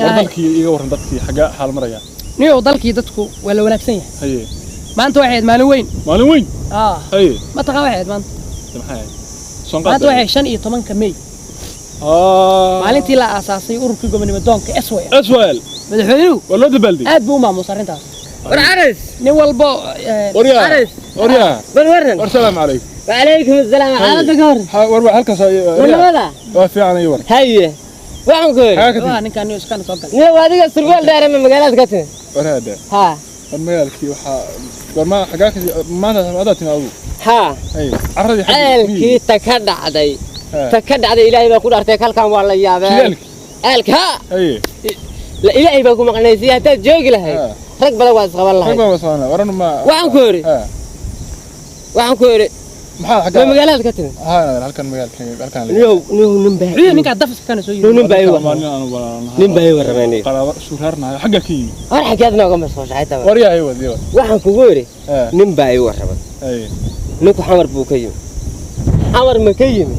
ودلكي إيه ورن دلكي حاجة حال مريا نيو دلكي دتكو ولا وناكسن هي ما أنت واحد مالين وين هي ما تقع واحد ما أنت ما واحد شن إيه طبعا كمي maalintii la aasaasay ururkii gobonnimadoonka SYL madaxweynuhu wala dabaldi aad buu maamuus arintaas war aris nin walbo aris war salaam alaykum wa alaykum asalaam xaalada ka hor war halkaas wala waa fiican ay war haye waxaan ku waa ninkan uu iska soo galay nin wadiga surwaal dheer ma magaalada ka tin war hada ha magaalkii waxa gorma xagaaka maanta hada timaado ha ay aradi xalkii ta ka dhacday تكد على إلهي بقول أرتك هل كان والله يا بال الكها لا إلهي بقول مقنعسية تجوج لها ركب بلواز قبل الله ركب وصلنا ورنا ما وعن كوري محل حاجة مجالات كتير هل كان مجال كان نو نبه نك عدفس كان سوي نبه ورماني قرار شهرنا حاجة كي أروح حكيتنا قم بس حياتها وريا أيوة ديوة وعن كوري نبه ورمان نكو حمر بوكيم حمر مكيم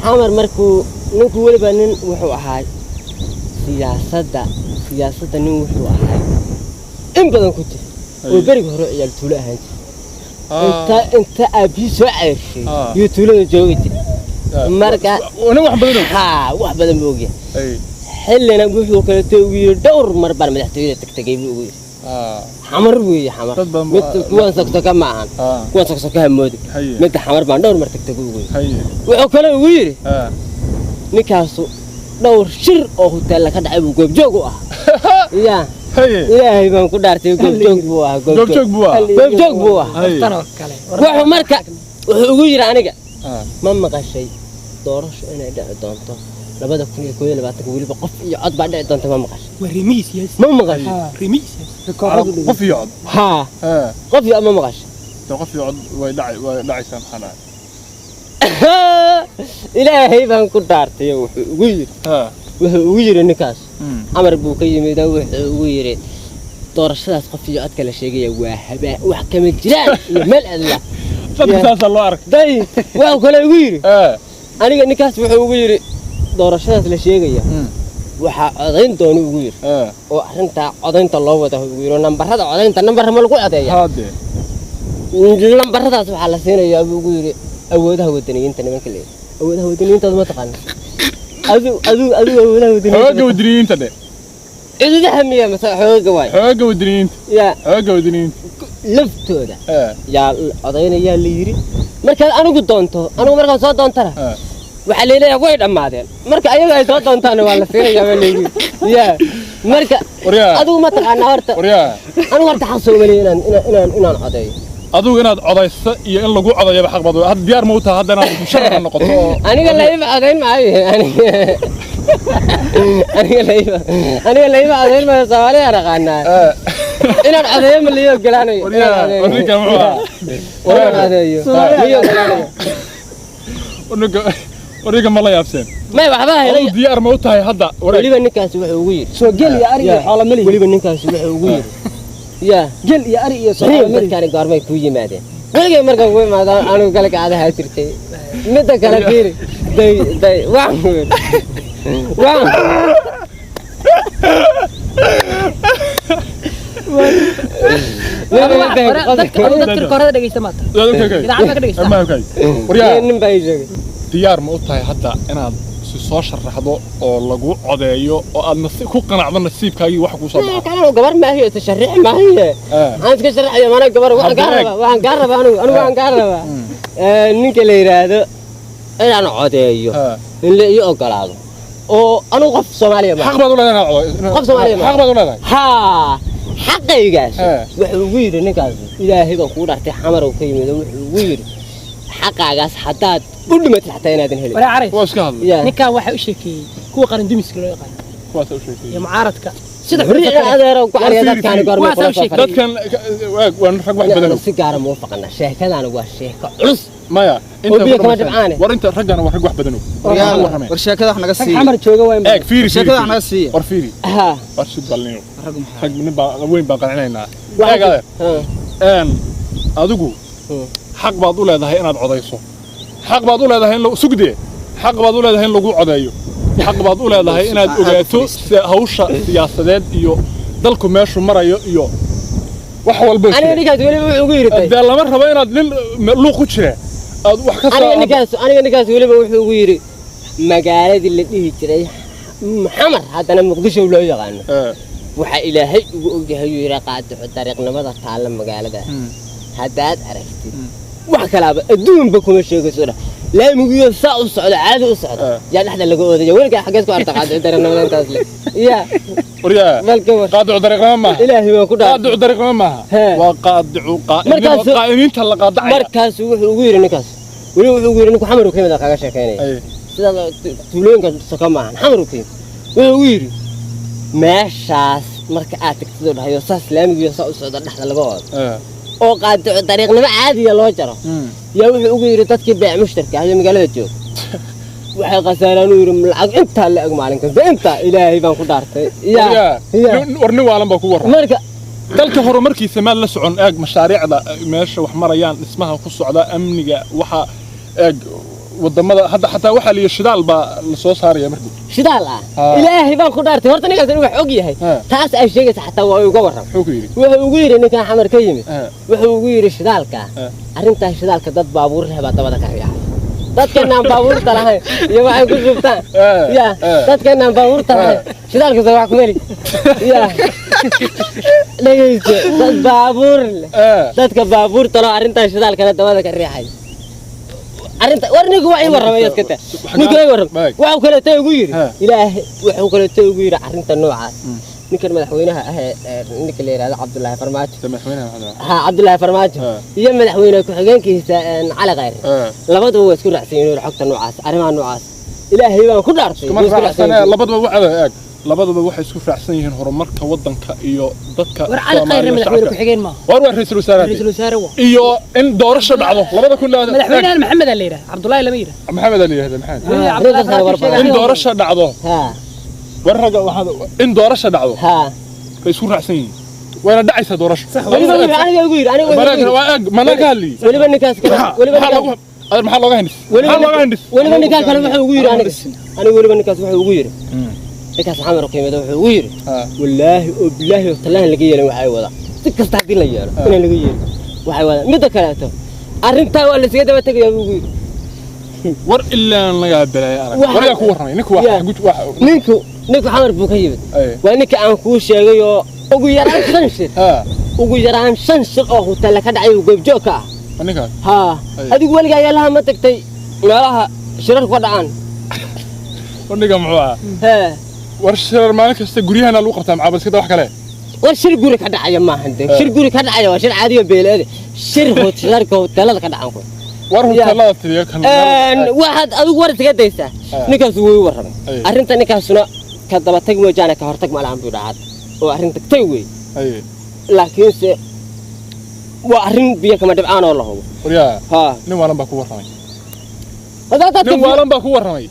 حمر مركو نكو ولا بنن وحو أحد سياسة نو وحو أحد إن بدن كنت وبرج هراء يلتولا هني أنت أبي سعر يلتولا جويتي مركا وأنا واحد بدنهم واحد بدن بوجي حلنا وحو كتوي دور مربع مدحتوي تكتجيب وجي حمر وي حمر مت كوان سكسكة معهن كوان سكسكة همودي مت حمر باندور مرتك تقولي وأكله ويري نكاسو دور شر أو هتلا كده أبو جوب جوجوا يا هي ما كدارتي جوب جوج بوا وحو مركا ويري عنك ما مقاش شيء دورش أنا ده دانتو لبدا كوني لباتك ويلي بقف يقعد بعد دانتو ما مقاش وريميس يا ما مقاش ريميس قف يقعد قف يقعد ما مقاش قف يقعد ويدعي سامحنا إلهي بان كدارتي ويري نكاس عمر بوكي ميدا ويري دورشadaas qof iyo codka la sheegay waa haba wax kama jiraan meel alla fadhisaas loo ark day waa kale ugu yiri aniga ninkaas wuxuu ugu yiri doorashadaas la sheegaya waxa codayn doon ugu yiri oo arinta codaynta loo wada ugu yiri nambarada codaynta nambar ma lagu codeeyaa haade nambaradaas waxa la siinayaa ugu yiri awoodaha wadaniyiinta nimanka leeyahay awoodaha wadaniyiinta ma taqaan adu awoodaha wadaniyiinta de إذا همية مثلا حقوق واي حقوق ودنين يا حقوق ودنين لفتو ده يا قضينا يا ليري مركز أنا قد دونته أنا مركز صوت دونتها وحلينا يا وايد أما هذا مركز أيوة صوت دونته أنا ولا فين يا ليري يا مركز أدو ما تقعنا ورت أنا ورت حصل مني إن قضية أدو إن قضية إن لجو قضية بحق بعض هذا ديار موتها هذا أنا مشرع النقطة أنا قال لي بعدين معي أنا اللي بعدين ما سوالي أنا قانا إن العذاب اللي يقولاني وريك معه وريك ما الله يابسين ما يبغى هاي ديار موتها هذا ولي بنكاس وحوير سو جل يا أري حال ملي ولي بنكاس وحوير يا جل يا أري يا صحيح كان قارمي كوي مادين ولي مركب وين ما أنا قال لك هذا هاترتي متى كان كثير داي وعمر ديار ما قلتها حتى أنا سوشر رحضو أو لجو عدايو أو النصيب كل قناع النصيب كاي واحد وصل. كانوا قبر ما هي تشرح ما هي. أنا تشرح يا أنا قبر وأنا قرب أنا قرب. نيكلي هذا أنا عدايو. اللي يأكل هذا. أو أنا قف صومالية. حق بدو لنا. قف صومالية. حق بدو لنا. ها. حقي جالس. وحوير نكاز. إلهي بقول رحت حمر وكيم وحوير. حقا جالس حتى كل ما تحتاجين هذا الهلي. ولا عارف. واش كهذا؟ نكا واحد وشكي كوا قرن دمس كله يقال. واش وشكي. يا معارضك. سيد حرية هذا رو قاري كان قاري واش وشكي. ده كان ونحق واحد بدنا. سيجارة موافقنا شيء كذا أنا وش شيء عرس. مايا. أنت كمان تبعاني. ورنت رجعنا وحق واحد بدنا. ورشة كذا إحنا قصي. حمر تشوجا وين؟ إيه فيري. ورشة كذا إحنا قصي. ورفيري. ها. ورشة بالنيو. حق من وين بقى علينا. واحد. أدوكو. حق بعض ولا ده هنا عضيصه. حق بعض ولا ده هنا لو سجدة. حق بعض ولا ده هنا لو عضيو. xaq baad u leedahay inaad ogaato hawsha siyaasadeed iyo dalku meeshu marayo iyo wax walba aniga ninkaas weli wuxuu ugu yiri da lama rabo inaad nin luuq ku jira aad wax ka soo aniga ninkaas weli wuxuu ugu yiri magaaladii la dhihi jiray maxamar haddana muqdisho loo yaqaan waxa ilaahay ugu ogyahay yiri qaadaco dariiqnimada taala magaalada haddaad aragtid wax kalaaba adduunba kuma sheegayso laamigu saa u socdo caadi u socdo yaa dhaxda laga oodaya weliga xageed ku arta qaadaco dariiqnimada intaas le ya وريا قاطع طريقنا ما إلهي ما كنا قاطع طريقنا ما وقاطع قائمين تلا قاطع مركز وغير نكاس وغير نكو حمر وكيم ذاك عشان كيني سيدا تولين كان سكما حمر وكيم وغير ماشاس مركاتك تدور هاي وصاص لامي وصاص صعد نحن لقواد أو قاطع طريقنا ما عادي لو جرى يا وغير تذكر بيع مشترك هذا مقالة جو waxay qasaaran u yiri lacag inta la ag maalinka inta ilaahay baan ku dhaartay warni waalan baa ku waran marka dalka horumarkiisa ma la socon eeg mashaariicda meesha wax marayaan dhismaha ku socda amniga waxa eeg wadamada hadda xataa waxa la shidaal baa la soo saaraya markii shidaal ilaahay baan ku dhaartay horta ninkaas wax og yahay taas ay sheegaysa xataa waa uga waran wuxuu ugu yiri ninka xamar ka yimid wuxuu ugu yiri shidaalka arinta shidaalka dad baabuur leh baa dabada ka riixay dadkana baabuur talahay iyo waxay ku shubtaan ya dadkana baabuur talahay shidaalka soo wax ku meli ya dhageyso dad baabuur dadka baabuur talo arinta shidaalkana dabada ka riixay arinta warnigu waa waramay iskata ninkay waram waxa kale tay ugu yiri ilaahay waxa kale tay ugu yiri arinta noocaas ninkan madaxweynaha ninka la yiraahdo Cabdullaahi Farmaajo Cabdullaahi Farmaajo iyo madaxweynaha ku xigeenkiisa Cali Khayr labaduba way isku raacsan yihiin xogta noocaas arrimaha noocaas ilaahay baan ku dhaartay labaduba waxay isku raacsan yihiin horumarka wadanka iyo dadka Cali Khayr madaxweynaha ku xigeen ma war ra'iisul wasaare iyo in doorasho dhacdo labada kun madaxweynaha Maxamed la yiraahdo Cabdullaahi lama yiraahdo Maxamed la yiraahdo in doorasho dhacdo ورقة واحد إن دورش دعوة فيسون رأسين وأنا دعيس دورش أنا أقول ما قال لي ولا بني كاس كذا ولا بني محل الله هندس ولا بني كاس كانوا يقول أنا ولا بني كاس يقول كاس عمر قيمة يقول والله وبالله وطلع اللي جينا وحي وضع تكس تعديل لي أنا اللي جينا وحي وضع متى كلاته أرنتها ولا سيدة ما تجي يقول ور إلا نجا بلاي ولا يكون نكوا نكو حمر بوكيد وانك aan ku sheegayo ugu yaraan shanshir ugu yaraan shanshir oo hotel ka dhacay goob joog ah aniga adigu waliga ayaa laha ma tagtay meelaha shirar ku dhacaan aniga muxuu war shirar maalin kasta guriyahana lagu qabtaa macabad sida wax kale war shir guri ka dhacaya ma hande shir guri ka dhacaya waa shir caadi oo beeleed shir hotelada ka dhacan war hotelada tiriyo kan waxaad adigu war iska daysaa ninkaas wuu waramay arinta ninkaasuna كذا تجي وجانا كهرتك مع العم بيرعاد وأهرين تكتوي لكن س وأهرين بيا كمان تبعنا والله هو وريا نوالم بكور رمي هذا نوالم بكور رمي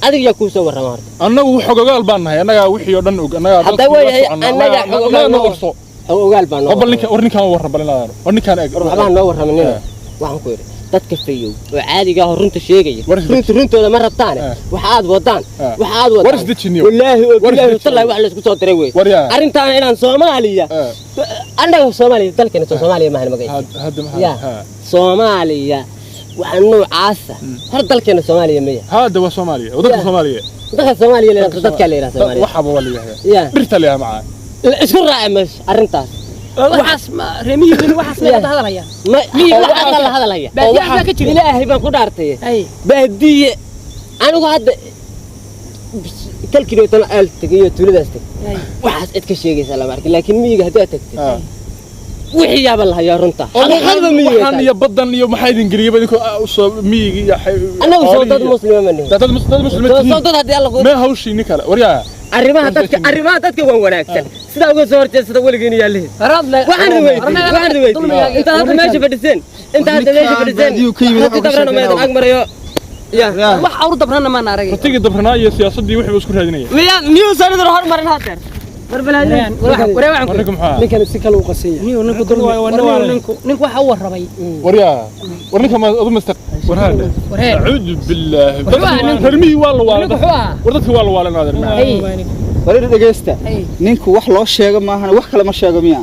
هذا يكون سوى رمار أنا وحق قلبنا هي أنا وحي يردن أنا حتى ويا أنا حق قلبنا هو قلبنا قبل لك ورني كان ورا بلنا ورني كان روح أنا ورا مننا وعم كوير تتكفيو وعادي جاه رنت شيء رنت ولا مرة ثانية وحاد وطن وحاد وطن ورش دتشني والله طلع وعلى سكوت تروي أرنت أنا صومالية أنا صومالية تلك أنا صومالية ما هي مجيء هذا صومالية وعنو عاسة هذا تلك أنا صومالية مية هذا هو صومالية وده صومالية ده صومالية اللي تتكلم عليها صومالية وحب ولا هي برتليها معاه إيش كل راعي مش أرنت وحس ما رمي من وحس ما هذا لا يا مي وحس هذا لا يا إلهي بقدرتي بدي أنا قاعد كل كيلو طلع ألف تجيه تولدستك وحس إتكشيء سلام عليك لكن مي قهدتك وحيا بالله يا رنتا هذا مي وحنا يبضن يوم حيدين قريبا ديكو مي يا حي أنا وصوتات مسلمة مني صوتات مسلمة صوتات هذه الله ما هو شيء نكلا وريا arrimaha dadka waan wanaagsan sida uga soo horjeesada waligeena yaalihi waxaan inta hadda meesha fadhiseen dabrana meedan ag marayo wax awr dabrana ma aragay ratiga dabrana iyo siyaasadii wixii isku raadinaya miyuu sanadar hormarin hadeer بربلان وريكم محا ninkan si kale u qasaya نينكو waxa uu rabay وريا ورنيكم أظن مستق ورهذا أعوذ بالله ترمي والله وردك والله هذا الماء wareer dhageysta ninku wax loo sheego maahan wax kale ma sheego miya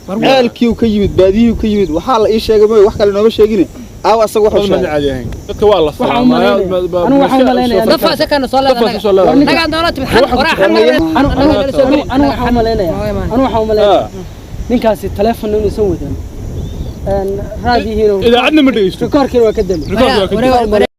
aalkii uu ka yimid baadiyii uu ka yimid waxa la ii sheegay ma wax kale nooma sheegin aaw asagu wax ما عادي هين dadka waa la أنا waxaan maleynaya dad faasa kana soo leedahay naga doonad maxan qoraaxan أنا waxaan maleynaya ninkaasi telefoon inuu soo wadan raadihiina إذا عندنا مدريس rekoorkii waa ka dambe